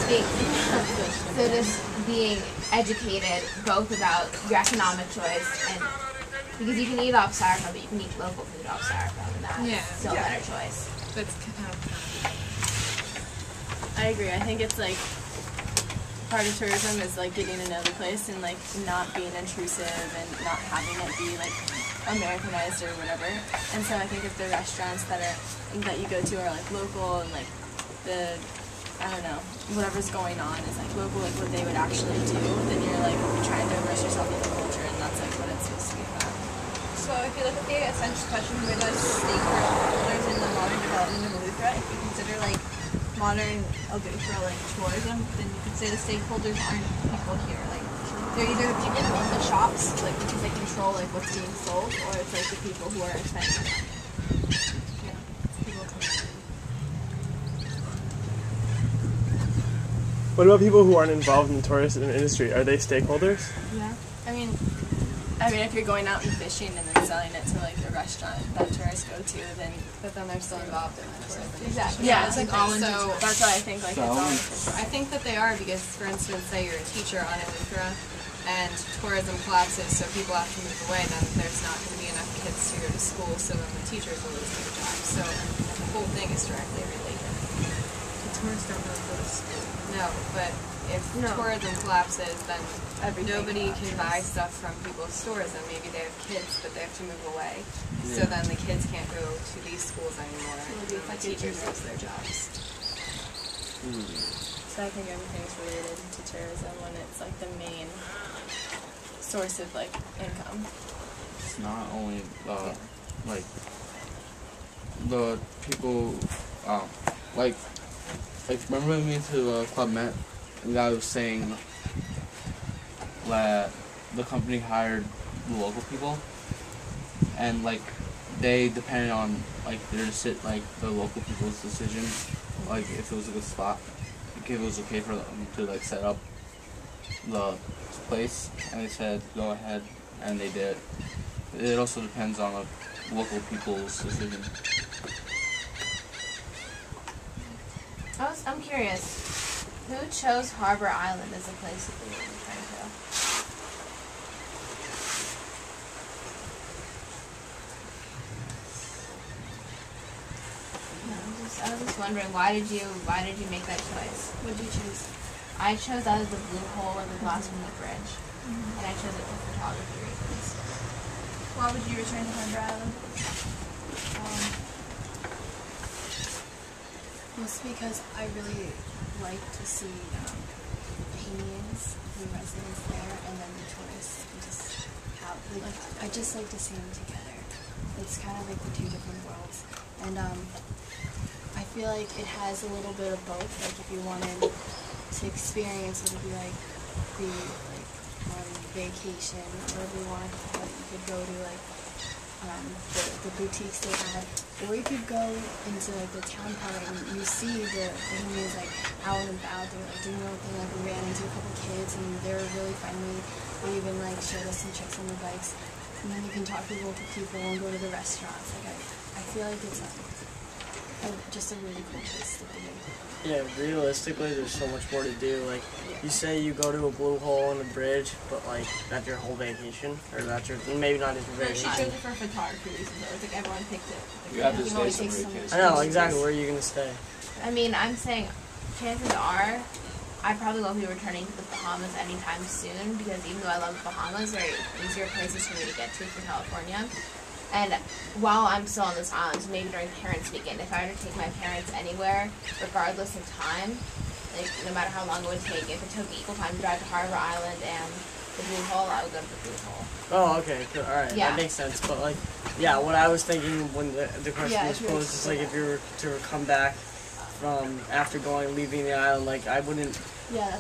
just being educated both about your economic choice and because you can eat off styrofoam, but you can eat local food off styrofoam, and that's still a better choice. That's kind of. I agree. I think it's like part of tourism is like getting to know the place and like not being intrusive and not having it be like Americanized or whatever. And so I think if the restaurants that you go to are like local and like the I don't know whatever's going on is like local, like what they would actually do, then you're like trying to immerse yourself in the culture, and that's like what it's supposed to be about. So if you look at the essential question, who are the stakeholders in the modern development of Eleuthera, if you consider like modern Eleuthera like tourism, then you could say the stakeholders aren't people here. Like they're either the people who own the shops, like because they control like what's being sold, or it's like the people who are spending the money. Yeah, it's people coming in. What about people who aren't involved in the tourism industry? Are they stakeholders? Yeah. I mean, if you're going out and fishing and then selling it to like the restaurant that tourists go to, then they're still involved in it. Exactly. Yeah, it's like all so that's why I think like it's all. I think that they are because, for instance, say you're a teacher on Eleuthera and tourism collapses, so people have to move away. Then there's not going to be enough kids to go to school, so then the teachers will lose their jobs. So the whole thing is directly related. The tourists don't really go to school. No, but if tourism collapses, then nobody can buy stuff from people's stores, and maybe they have kids, but they have to move away. So then the kids can't go to these schools anymore, and the teachers lose their jobs. So I think everything's related to tourism when it's like the main source of like income. It's not only like the people like remember when we went to Club Met and the guy was saying that the company hired the local people and like they depended on like the local people's decision, like if it was a good spot, if it was okay for them to like set up the place, and they said go ahead, and they did. It also depends on the local people's decision. I'm curious, who chose Harbor Island as a place that they were trying to go? I was just wondering, why did you make that choice? What did you choose? I chose either the Blue Hole or the Glass from the Bridge, and I chose it for photography reasons. Why would you return to Harbor Island? Mostly because I really like to see paintings, the residents there, and then the tourists. And just how I just like to see them together. It's kind of like the two different worlds, and I feel like it has a little bit of both. Like if you wanted to experience what it'd be like on vacation, or if you wanted to call it, you could go to like the boutiques they have, or you could go into like the town part and you see the families like out and about. They're like doing their own thing. Like we ran into a couple kids and they were really friendly. They even like showed us some tricks on the bikes, and then you can talk to local people and go to the restaurants. Like I feel like it's just a really cool place to be. Yeah, realistically, there's so much more to do. Like, you say you go to a Blue Hole and a bridge, but like that's your whole vacation, or that's your maybe not even No, she vacation. chose it for photography reasons. Though. It's like everyone picked it. Like, You have to can stay only somewhere take you some- can't I know exactly where are you gonna stay. I mean, I'm saying chances are I probably won't be returning to the Bahamas anytime soon because even though I love the Bahamas, they're easier places for me to get to from California. And while I'm still on this island, so maybe during parents' weekend, if I were to take my parents anywhere, regardless of time, like no matter how long it would take, if it took equal time to drive to Harbor Island and the Blue Hole, I would go to the Blue Hole. Oh, okay, good. All right, Yeah. that makes sense. But like, yeah, what I was thinking when the question was if you were posed is like if you were to come back from after leaving the island, like I wouldn't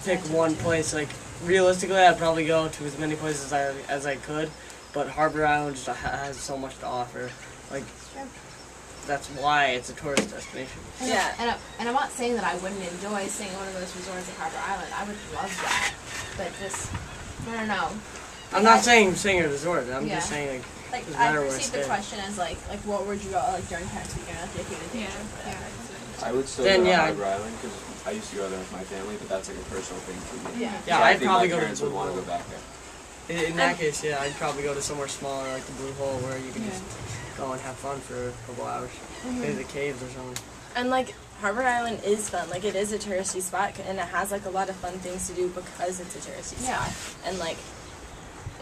pick one place. Like realistically, I'd probably go to as many places as I could. But Harbor Island just has so much to offer. Like, that's why it's a tourist destination. And I'm not saying that I wouldn't enjoy staying at one of those resorts at Harbor Island. I would love that. But just, I don't know. I'm not saying staying at a resort. I'm just saying, like doesn't I matter where perceive I the stay. question as like what would you go like during parents' weekend, like if you would take a trip, whatever. I would still then go to yeah. Harbor Island because I used to go there with my family, but that's like a personal thing for me. Yeah. Yeah, So I I'd think probably my go to parents the would Blue want to Hole. go back there. In that case, yeah, I'd probably go to somewhere smaller like the Blue Hole where you can just go and have fun for a couple hours. Maybe the caves or something. And like Harbor Island is fun. Like it is a touristy spot, and it has like a lot of fun things to do because it's a touristy spot. And like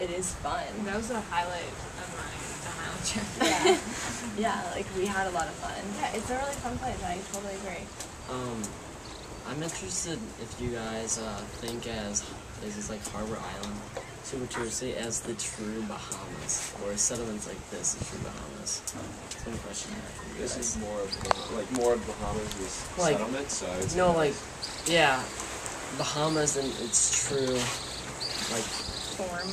it is fun. That was a highlight of my island trip. Yeah. Yeah, like we had a lot of fun. Yeah, it's a really fun place. I totally agree. I'm interested if you guys think is this like Harbor Island super touristy as the true Bahamas, or settlements like this the true Bahamas? That's one question I have for you guys. This is more of Bahamas is Like, settlements, so it's no, like, yeah, Bahamas and its true, like, Form.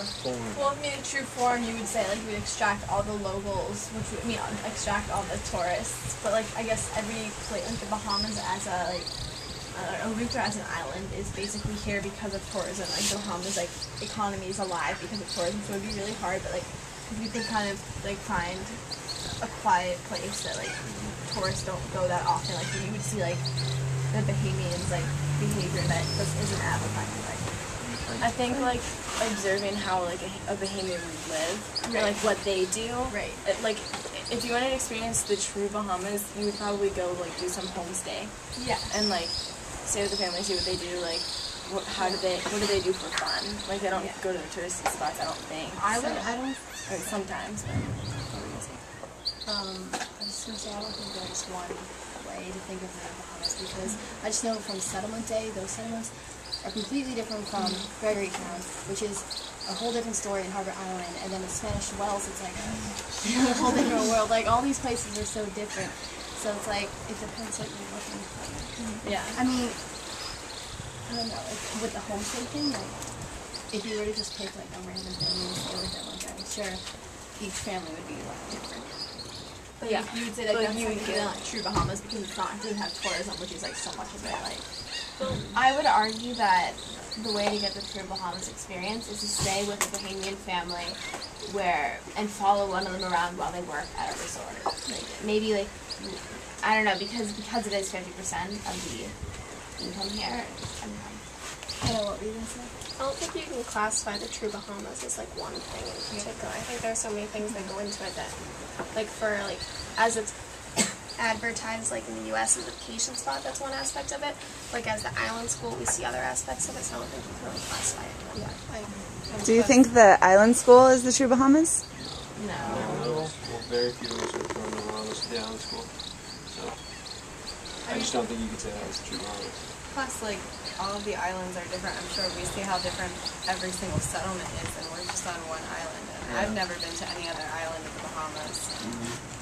Well, I mean, in true form, you would say like you would extract all the locals, which would mean extract all the tourists. But like, I guess every place, like the Bahamas as a like. Eleuthera as an island is basically here because of tourism. Like the Bahamas, like economy is alive because of tourism, so it'd be really hard. But like, if you could kind of like find a quiet place that like tourists don't go that often, like you would see like the Bahamians like behavior that just isn't advertised. I think like observing how like a Bahamian would live, and like what they do. Right. Like if you wanted to experience the true Bahamas, you would probably go like do some homestay. Yeah. And like stay with the family, see what they do, like what do they do for fun? Like they don't go to the touristy spots, I don't think. I don't. Or sometimes. But I was just gonna say I don't think there's one way to think of the Bahamas because I just know from settlement day, those settlements are completely different from Gregory Town, which is a whole different story in Harbor Island, and then in Spanish Wells, it's like a whole different world. Like all these places are so different. So it's like it depends what you're looking for. yeah. I mean, I don't know, like with the homestay thing, like if you were to just pick like a random family and stay with them, like I'm sure each family would be a lot different. But yeah, you would say that that's like the true Bahamas because it doesn't have tourism, which is like so much of it. Like, I would argue that the way to get the true Bahamas experience is to stay with a Bahamian family and follow one of them around while they work at a resort. Like, maybe like, I don't know, because it is 50% of the income here. I don't know what were you gonna say? I don't think you can classify the true Bahamas as like one thing in particular. I think there's so many things that go into it that, like for like, as it's advertised like in the U.S. as a vacation spot, that's one aspect of it. Like as the island school, we see other aspects of it, so I don't think you can really classify it. Do you think the island school is the true Bahamas? No. Well, very few of us are from the Bahamas to the island school, so I just don't think you could say that was the true Bahamas. Plus, like, all of the islands are different. I'm sure we see how different every single settlement is, and we're just on one island. And I've never been to any other island of the Bahamas.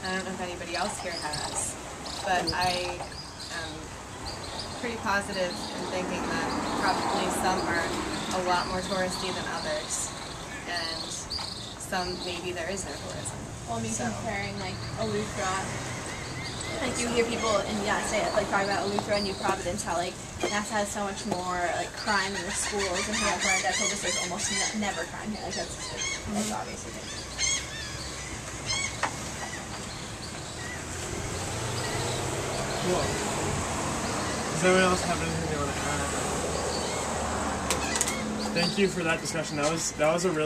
I don't know if anybody else here has, but I am pretty positive in thinking that probably some are a lot more touristy than others, and some maybe there is no tourism. well, I mean, comparing like Eleuthera, like you hear people say it, like talk about Eleuthera and New Providence, how like NASA has so much more like crime in the schools, and how that's just there's almost never crime here. Like that's obviously different. Cool. Does anyone else have anything they want to add? Thank you for that discussion. That was a really